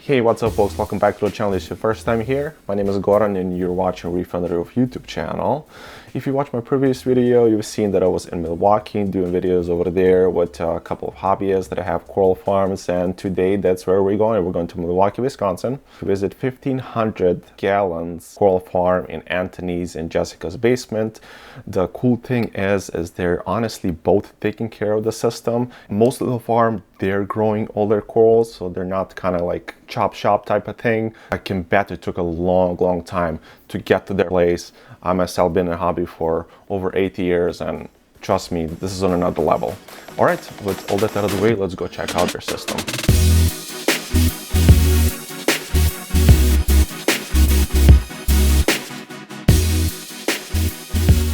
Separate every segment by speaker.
Speaker 1: Hey, what's up folks? Welcome back to the channel. This is your first time here. My name is Goran and you're watching Reef on the Roof YouTube channel. If you watched my previous video, you've seen that I was in Milwaukee doing videos over there with a couple of hobbyists that have coral farms, and today that's where we're going. We're going to Milwaukee, Wisconsin to visit 1,500 gallons coral farm in Anthony's and Jessica's basement. The cool thing is they're honestly both taking care of the system. Most of the farm, they're growing all their corals, so they're not kind of like chop shop type of thing. I can bet it took a long time to get to their place. I myself been in a hobby for over 8 years, and trust me, this is on another level. All right, with all that out of the way, let's go check out their system.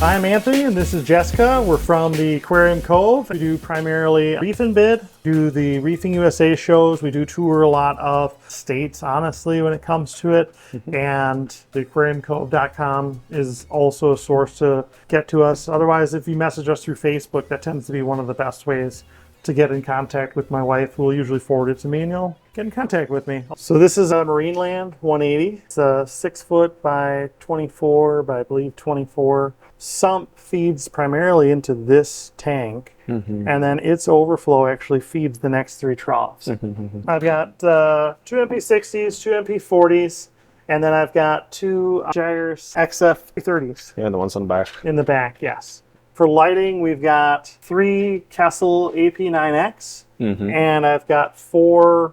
Speaker 2: I'm Anthony and this is Jessica. We're from the Aquarium Cove. We do primarily reef and bid, do the Reefing USA shows. We do tour a lot of states, honestly, when it comes to it. And the aquariumcove.com is also a source to get to us. Otherwise, if you message us through Facebook, that tends to be one of the best ways to get in contact with my wife, who will usually forward it to me, and you'll get in contact with me. So this is a Marineland 180. It's a 6 foot by 24 by, I believe, 24. Sump feeds primarily into this tank, and then its overflow actually feeds the next 3 troughs. I've got 2 MP60s, 2 MP40s, and then I've got 2 Gyres XF30s.
Speaker 1: Yeah, the ones on the back.
Speaker 2: In the back, yes. For lighting, we've got 3 Kessel AP9X, and I've got 4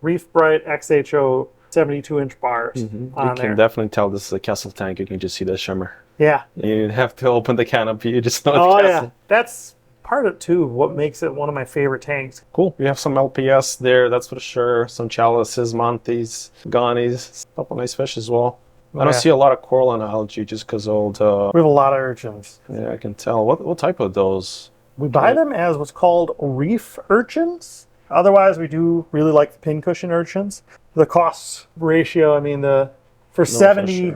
Speaker 2: Reef Bright XHO 72-inch bars on there.
Speaker 1: You can definitely tell this is a Kessel tank. You can just see the shimmer.
Speaker 2: Yeah.
Speaker 1: You have to open the canopy. You just know it's Kessel.
Speaker 2: Yeah. That's part of it, too, what makes it one of my favorite tanks.
Speaker 1: Cool. We have some LPS there, that's for sure. Some chalices, montes, ganies. A couple nice fish as well. I don't see a lot of coral and algae just because old...
Speaker 2: we have a lot of urchins.
Speaker 1: Yeah, I can tell. What type of those?
Speaker 2: We buy them as what's called reef urchins. Otherwise, we do really like the pincushion urchins. The cost ratio, I mean, for 70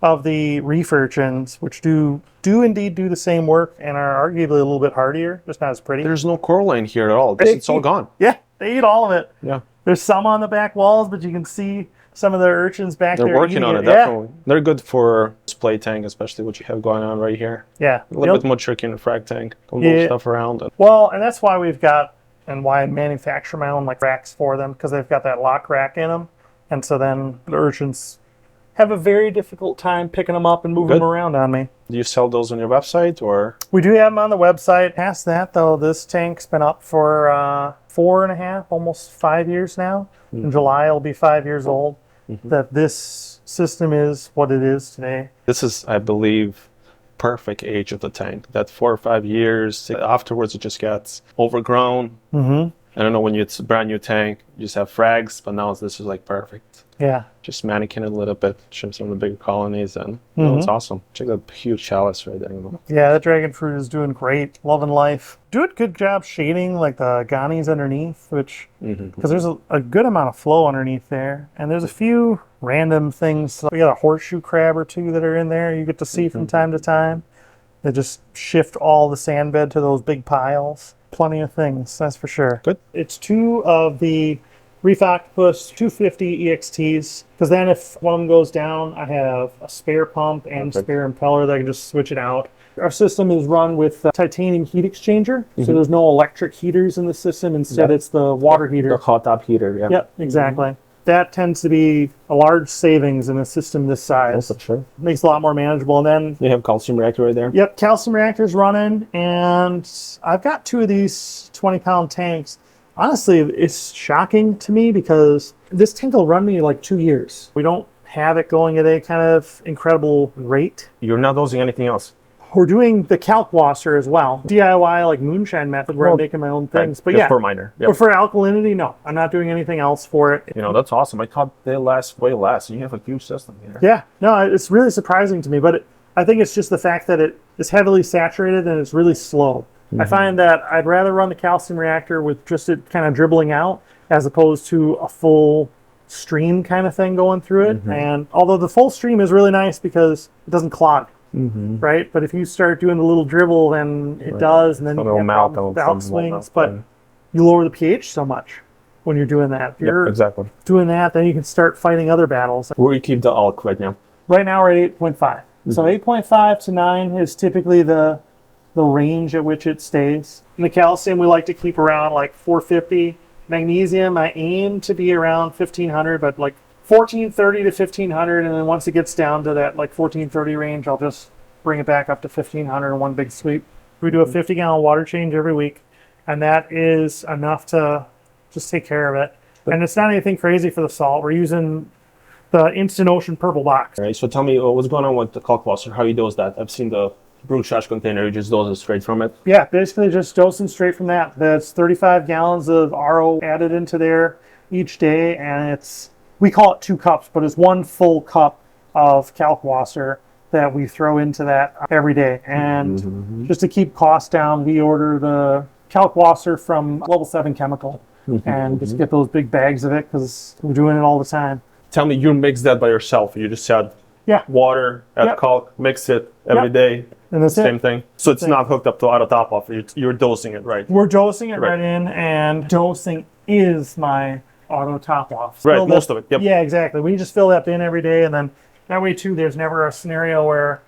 Speaker 2: of the reef urchins, which do indeed do the same work and are arguably a little bit hardier, just not as pretty.
Speaker 1: There's no coral in here at all. It's all gone.
Speaker 2: Yeah, they eat all of it.
Speaker 1: Yeah.
Speaker 2: There's some on the back walls, but you can see some of the urchins back there.
Speaker 1: They're working on it, definitely. They're good for display tank, especially what you have going on right here.
Speaker 2: Yeah.
Speaker 1: A little bit more tricky in the frag tank. Move stuff around.
Speaker 2: Well, and that's why we've got, and why I manufacture my own like racks for them, because they've got that lock rack in them. And so then the urchins have a very difficult time picking them up and moving them around on me.
Speaker 1: Do you sell those on your website, or?
Speaker 2: We do have them on the website. Past that, though, this tank's been up for 4.5, almost 5 years now. In July, it'll be 5 years old. That this system is what it is today. This
Speaker 1: is, I believe, perfect age of the tank. That 4 or 5 years, afterwards it just gets overgrown. I don't know, when it's a brand new tank, you just have frags, but now this is like perfect.
Speaker 2: Yeah. Just
Speaker 1: mannequin it a little bit, show some of the bigger colonies, and it's awesome. Check that huge chalice right there.
Speaker 2: Yeah, that dragon fruit is doing great, loving life. Do a good job shading like the ganies underneath, which, because there's a good amount of flow underneath there, and there's a few random things. We got a horseshoe crab or 2 that are in there you get to see from time to time. They just shift all the sand bed to those big piles. Plenty of things, that's for sure.
Speaker 1: Good.
Speaker 2: It's 2 of the Reef Octopus 250 EXTs, because then if one of them goes down, I have a spare pump and spare impeller that I can just switch it out. Our system is run with a titanium heat exchanger, so there's no electric heaters in the system. Instead, it's the water heater.
Speaker 1: The hot tap heater, yeah.
Speaker 2: Yep, exactly. That tends to be a large savings in a system this size.
Speaker 1: That's sure.
Speaker 2: Makes it a lot more manageable. And then
Speaker 1: you have calcium reactor right there.
Speaker 2: Yep, calcium reactors running, and I've got 2 of these 20-pound tanks. Honestly, it's shocking to me because this tank will run me like 2 years. We don't have it going at a kind of incredible rate.
Speaker 1: You're not using anything else?
Speaker 2: We're doing the Kalkwasser as well. DIY, like moonshine method, where I'm making my own things. But
Speaker 1: just for a minor.
Speaker 2: But for alkalinity, no. I'm not doing anything else for it.
Speaker 1: You know, that's awesome. I thought they last way less. You have a huge system here.
Speaker 2: Yeah. No, it's really surprising to me. But I think it's just the fact that it is heavily saturated and it's really slow. I find that I'd rather run the calcium reactor with just it kind of dribbling out as opposed to a full stream kind of thing going through it. And although the full stream is really nice because it doesn't clog. Right? But if you start doing the little dribble, then it does, and then you have the outswings, but you lower the pH so much. when you're doing that. If you're
Speaker 1: exactly.
Speaker 2: doing that, then you can start fighting other battles.
Speaker 1: Where do you keep the elk right now?
Speaker 2: Right now we're at 8.5. So 8.5 to 9 is typically the range at which it stays. And the calcium we like to keep around like 450. Magnesium I aim to be around 1500, but like 1430 to 1500, and then once it gets down to that like 1430 range, I'll just bring it back up to 1500 in one big sweep. We do a 50-gallon water change every week, and that is enough to just take care of it. And it's not anything crazy for the salt. We're using the Instant Ocean purple box.
Speaker 1: All right, so tell me what's going on with the Kalkwasser, how you dose that? I've seen the brute trash container, you just dose it straight from it.
Speaker 2: Yeah, basically just dosing straight from that. That's 35 gallons of RO added into there each day, and we call it 2 cups, but it's 1 full cup of Kalkwasser that we throw into that every day. And just to keep costs down, we order the Kalkwasser from Level 7 Chemical and just get those big bags of it because we're doing it all the time.
Speaker 1: Tell me, you mix that by yourself. You just add water, add caulk, mix it every day.
Speaker 2: And that's
Speaker 1: same thing. So it's not hooked up to auto top off. You're dosing it, right?
Speaker 2: We're dosing it right in, and dosing is my auto top off.
Speaker 1: Right, most of it. Yep.
Speaker 2: Yeah, exactly. We just fill that bin every day, and then that way too, there's never a scenario where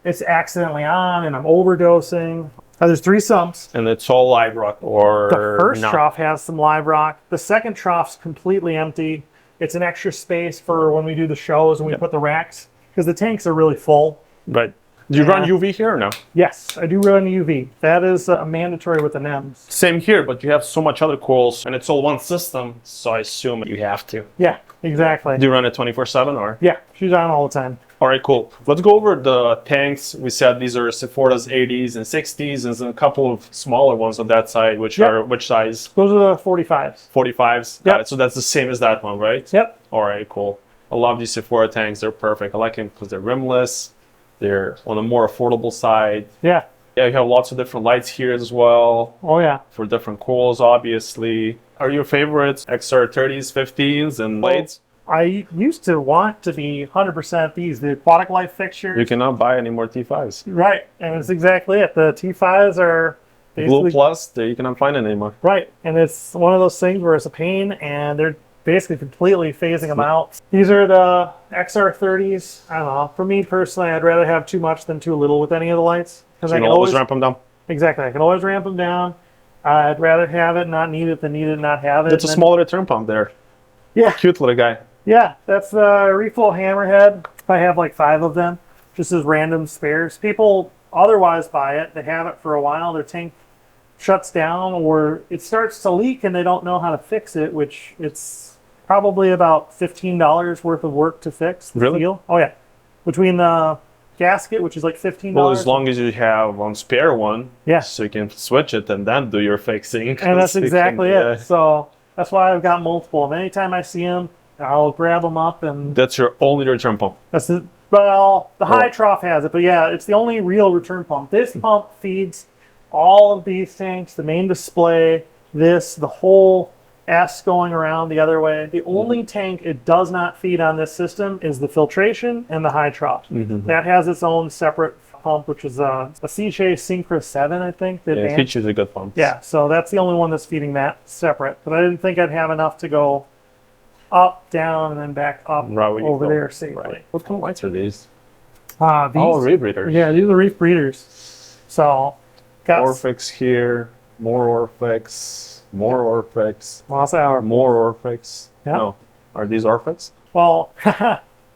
Speaker 2: it's accidentally on and I'm overdosing. There's 3 sumps.
Speaker 1: And it's all live rock or
Speaker 2: the first
Speaker 1: not?
Speaker 2: trough has some live rock. The second trough's completely empty. It's an extra space for when we do the shows and we put the racks, because the tanks are really full.
Speaker 1: Right. Do you run UV here or no?
Speaker 2: Yes, I do run UV. That is mandatory with the NEMs.
Speaker 1: Same here, but you have so much other corals and it's all one system, so I assume you have to.
Speaker 2: Yeah, exactly.
Speaker 1: Do you run it 24/7 or?
Speaker 2: Yeah, she's on all the time.
Speaker 1: All right, cool. Let's go over the tanks. We said these are Sephora's 80s and 60s, and then a couple of smaller ones on that side, which are which size?
Speaker 2: Those are the 45s.
Speaker 1: 45s?
Speaker 2: Yep.
Speaker 1: Got it. So that's the same as that one, right?
Speaker 2: Yep.
Speaker 1: All right, cool. I love these Sephora tanks. They're perfect. I like them because they're rimless. They're on the more affordable side.
Speaker 2: Yeah.
Speaker 1: Yeah, you have lots of different lights here as well.
Speaker 2: Oh, yeah.
Speaker 1: For different corals, obviously. Are your favorites XR 30s, 15s, and blades?
Speaker 2: I used to want to be 100% these, the aquatic life fixtures.
Speaker 1: You cannot buy any more T5s.
Speaker 2: Right, and it's exactly it. The T5s are basically...
Speaker 1: Blue Plus, you cannot find it anymore.
Speaker 2: Right, and it's one of those things where it's a pain, and they're basically completely phasing them out. These are the XR30s. I don't know. For me personally, I'd rather have too much than too little with any of the lights.
Speaker 1: So you can always ramp them down?
Speaker 2: Exactly. I can always ramp them down. I'd rather have it, not need it, than need it, not have it.
Speaker 1: It's a smaller return pump there.
Speaker 2: Yeah.
Speaker 1: Cute little guy.
Speaker 2: Yeah, that's the Reeflow Hammerhead. I have like 5 of them, just as random spares. People otherwise buy it. They have it for a while. Their tank shuts down or it starts to leak and they don't know how to fix it, which it's probably about $15 worth of work to fix.
Speaker 1: Really?
Speaker 2: Seal. Oh, yeah. Between the gasket, which is like $15.
Speaker 1: Well, as long as you have one spare one, so you can switch it and then do your fixing.
Speaker 2: And that's exactly it. So that's why I've got multiple. And anytime I see them, I'll grab them up and...
Speaker 1: That's your only return pump?
Speaker 2: That's it. Well, the high trough has it, but yeah, it's the only real return pump. This pump feeds all of these tanks, the main display, the whole S going around the other way. The only tank it does not feed on this system is the filtration and the high trough. That has its own separate pump, which is a CJ Synchro 7, I think.
Speaker 1: Yeah, Peach is a good pump.
Speaker 2: Yeah, so that's the only one that's feeding that separate. But I didn't think I'd have enough to go up, down, and then back up over there safely.
Speaker 1: Right. What kind of lights are these?
Speaker 2: These,
Speaker 1: oh, Reef breeders.
Speaker 2: Yeah, these are Reef breeders. So, got
Speaker 1: Orphix here, more Orphix, more Orphix,
Speaker 2: lots of hours.
Speaker 1: more Orphix.
Speaker 2: Yeah.
Speaker 1: No, are these Orphix?
Speaker 2: Well,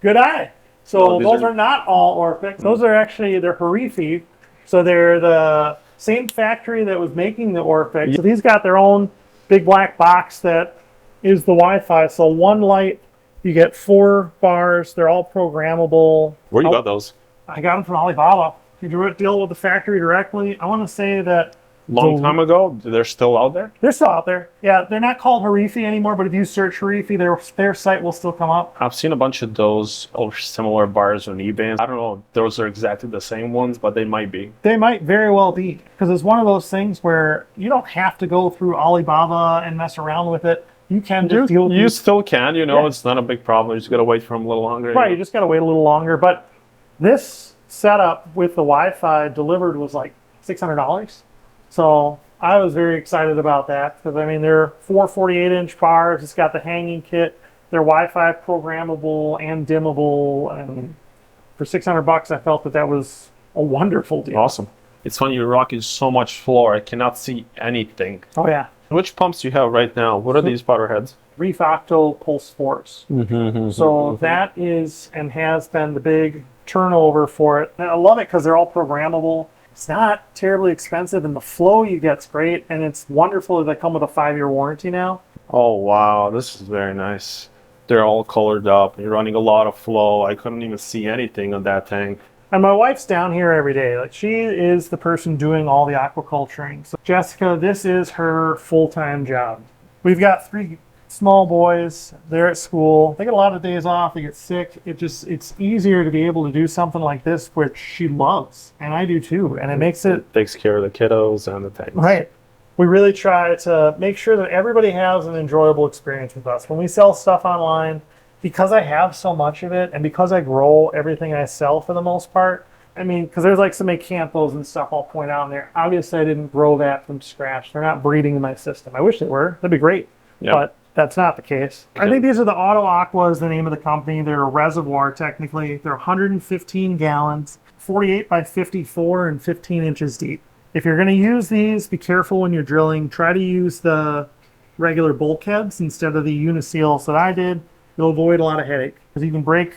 Speaker 2: good eye. So
Speaker 1: no,
Speaker 2: those are not all Orphix. Those are actually, they're Harifi. So they're the same factory that was making the Orphix. So these got their own big black box that is the Wi-Fi. So one light, you get 4 bars. They're all programmable.
Speaker 1: Where you got those?
Speaker 2: I got them from Alibaba. You deal with the factory directly. I want to say that
Speaker 1: long time ago, they're still out there?
Speaker 2: They're still out there. Yeah, they're not called Harifi anymore, but if you search Harifi, their site will still come up.
Speaker 1: I've seen a bunch of those or similar bars on eBay. I don't know if those are exactly the same ones, but they might be.
Speaker 2: They might very well be, because it's one of those things where you don't have to go through Alibaba and mess around with it. You can just deal with
Speaker 1: You still can, you know, it's not a big problem. You just got to wait for them a little longer.
Speaker 2: Right, you just got to wait a little longer. But this setup with the Wi-Fi delivered was like $600. So I was very excited about that because, I mean, they're 448-inch bars. It's got the hanging kit. They're Wi-Fi programmable and dimmable. And for $600, I felt that that was a wonderful deal.
Speaker 1: Awesome. It's funny, you're rocking so much floor. I cannot see anything.
Speaker 2: Oh, yeah.
Speaker 1: Which pumps do you have right now? What are these powder heads?
Speaker 2: Reef Octo Pulse Force. So that is and has been the big turnover for it. And I love it because they're all programmable. It's not terribly expensive, and the flow you get's great, and it's wonderful that they come with a 5-year warranty now.
Speaker 1: Oh, wow. This is very nice. They're all colored up. You're running a lot of flow. I couldn't even see anything on that tank.
Speaker 2: And my wife's down here every day. Like, she is the person doing all the aquaculturing. So Jessica, this is her full-time job. We've got 3 small boys. They're at school. They get a lot of days off. They get sick. It's easier to be able to do something like this, which she loves, and I do too. And it makes it
Speaker 1: takes care of the kiddos and the tanks.
Speaker 2: right. We really try to make sure that everybody has an enjoyable experience with us. When we sell stuff online, because I have so much of it, and because I grow everything I sell for the most part, I mean, because there's like some acanthos and stuff I'll point out in there. Obviously, I didn't grow that from scratch. They're not breeding in my system. I wish they were. That'd be great. Yep. But that's not the case. I think these are the Auto Aqua is the name of the company. They're a reservoir, technically. They're 115 gallons, 48 by 54, and 15 inches deep. If you're going to use these, be careful when you're drilling. Try to use the regular bulkheads instead of the uniseals that I did. You'll avoid a lot of headache because you can break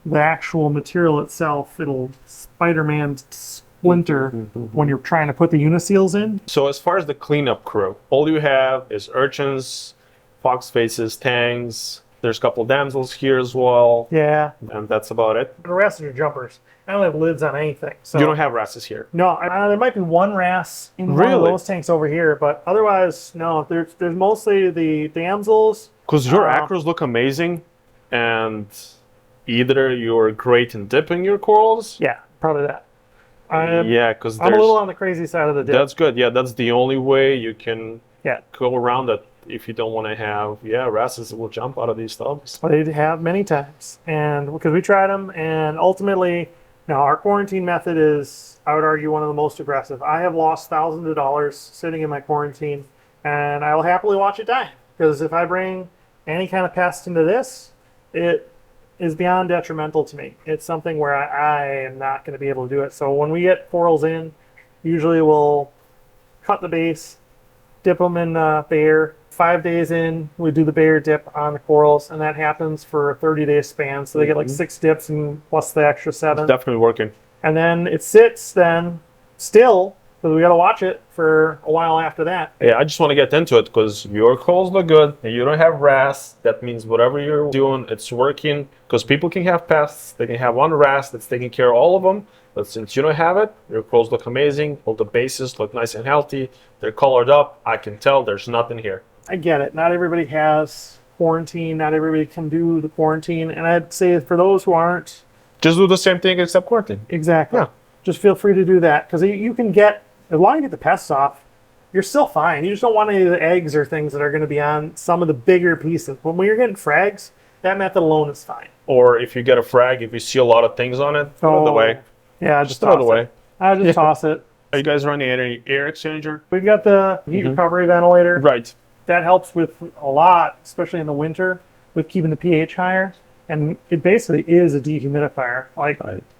Speaker 2: the actual material itself. It'll Spider-Man splinter when you're trying to put the uniseals in.
Speaker 1: So as far as the cleanup crew, all you have is urchins, fox faces, tangs. There's a couple damsels here as well.
Speaker 2: Yeah.
Speaker 1: And that's about it.
Speaker 2: The rest are jumpers. I don't have lids on anything. So
Speaker 1: you don't have wrasses here?
Speaker 2: No, there might be one wrasse in one of those tanks over here, but otherwise, no. There's mostly the damsels.
Speaker 1: Because your acros look amazing, and either you're great in dipping your corals.
Speaker 2: Yeah, probably that.
Speaker 1: Yeah, because
Speaker 2: I'm a little on the crazy side of the dip.
Speaker 1: That's good. Yeah, that's the only way you can
Speaker 2: Yeah.
Speaker 1: go around it. If you don't want to have, wrasses will jump out of these tubs.
Speaker 2: Well, they have many times, and because we tried them, and ultimately, now our quarantine method is, I would argue, one of the most aggressive. I have lost thousands of dollars sitting in my quarantine, and I will happily watch it die. Because if I bring any kind of pest into this, it is beyond detrimental to me. It's something where I am not going to be able to do it. So when we get corals in, usually we'll cut the base, dip them in Bayer. 5 days in, we do the Bayer dip on the corals, and that happens for a 30-day span. So they get like 6 dips and plus the extra 7.
Speaker 1: It's definitely working.
Speaker 2: And then it sits then still, because we got to watch it for a while after that.
Speaker 1: Yeah, I just want to get into it because your corals look good and you don't have wrasse. That means whatever you're doing, it's working. Because people can have pests, they can have one wrasse that's taking care of all of them. But since you don't have it, your corals look amazing. All the bases look nice and healthy. They're colored up. I can tell there's nothing here.
Speaker 2: I get it. Not everybody has quarantine. Not everybody can do the quarantine. And I'd say for those who aren't...
Speaker 1: Just do the same thing except quarantine.
Speaker 2: Exactly.
Speaker 1: Yeah.
Speaker 2: Just feel free to do that. Because you can get... As long as you get the pests off, you're still fine. You just don't want any of the eggs or things that are going to be on some of the bigger pieces. When you're getting frags, that method alone is fine.
Speaker 1: Or if you get a frag, if you see a lot of things on it, throw it away.
Speaker 2: Yeah,
Speaker 1: just throw it away.
Speaker 2: I just toss it.
Speaker 1: Are you guys running any air exchanger?
Speaker 2: We've got the heat recovery ventilator.
Speaker 1: Right.
Speaker 2: That helps with a lot, especially in the winter, with keeping the pH higher. And it basically is a dehumidifier.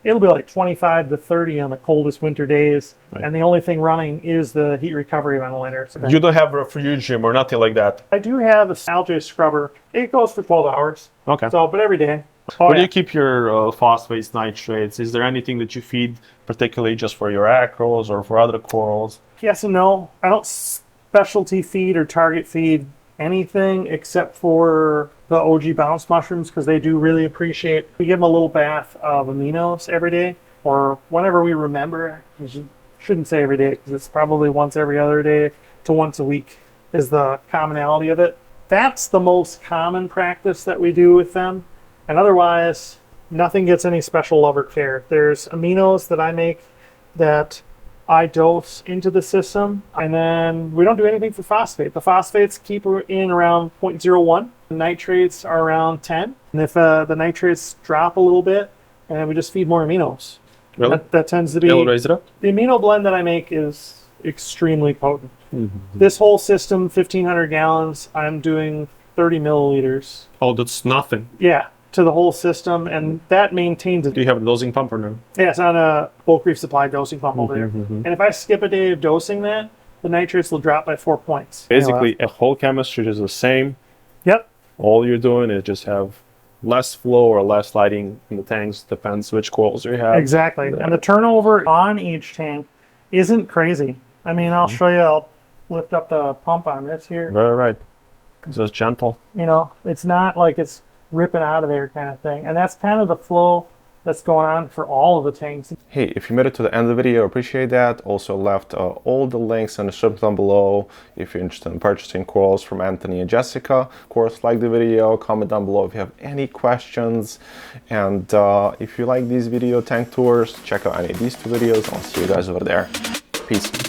Speaker 2: It'll be like 25 to 30 on the coldest winter days. Right. And the only thing running is the heat recovery ventilator. So
Speaker 1: you don't have refugium or nothing like that?
Speaker 2: I do have a algae scrubber. It goes for 12 hours.
Speaker 1: Okay.
Speaker 2: So, but every day.
Speaker 1: Where do you keep your phosphates, nitrates? Is there anything that you feed particularly just for your acros or for other corals?
Speaker 2: Yes and no. I don't specialty feed or target feed anything except for the OG bounce mushrooms because they do really appreciate. We give them a little bath of aminos every day or whenever we remember. You shouldn't say every day because it's probably once every other day to once a week is the commonality of it. That's the most common practice that we do with them. And otherwise, nothing gets any special love or care. There's aminos that I make that I dose into the system, and then we don't do anything for phosphate. The phosphates keep in around 0.01. The nitrates are around 10. And if the nitrates drop a little bit, and we just feed more aminos.
Speaker 1: Really?
Speaker 2: That tends to be...
Speaker 1: It'll raise it up?
Speaker 2: The amino blend that I make is extremely potent. This whole system, 1,500 gallons, I'm doing 30 milliliters.
Speaker 3: Oh, that's nothing.
Speaker 2: Yeah, to the whole system, and that maintains it.
Speaker 3: Do you have a dosing pump or no?
Speaker 2: Yeah, it's on a bulk Reef Supply dosing pump over there. And if I skip a day of dosing that, the nitrates will drop by 4 points.
Speaker 3: Basically, a whole chemistry is the same.
Speaker 2: Yep.
Speaker 3: All you're doing is just have less flow or less lighting in the tanks, depends which corals you have.
Speaker 2: Exactly. And the turnover on each tank isn't crazy. I mean, I'll show you, I'll lift up the pump on this here.
Speaker 3: Right. It's just gentle.
Speaker 2: You know, it's not like it's ripping out of there kind of thing. And that's kind of the flow that's going on for all of the tanks.
Speaker 1: Hey, if you made it to the end of the video, appreciate that. Also left all the links in the description below if you're interested in purchasing corals from Anthony and Jessica. Of course, like the video, comment down below if you have any questions. And if you like these video tank tours, check out any of these two videos. I'll see you guys over there. Peace.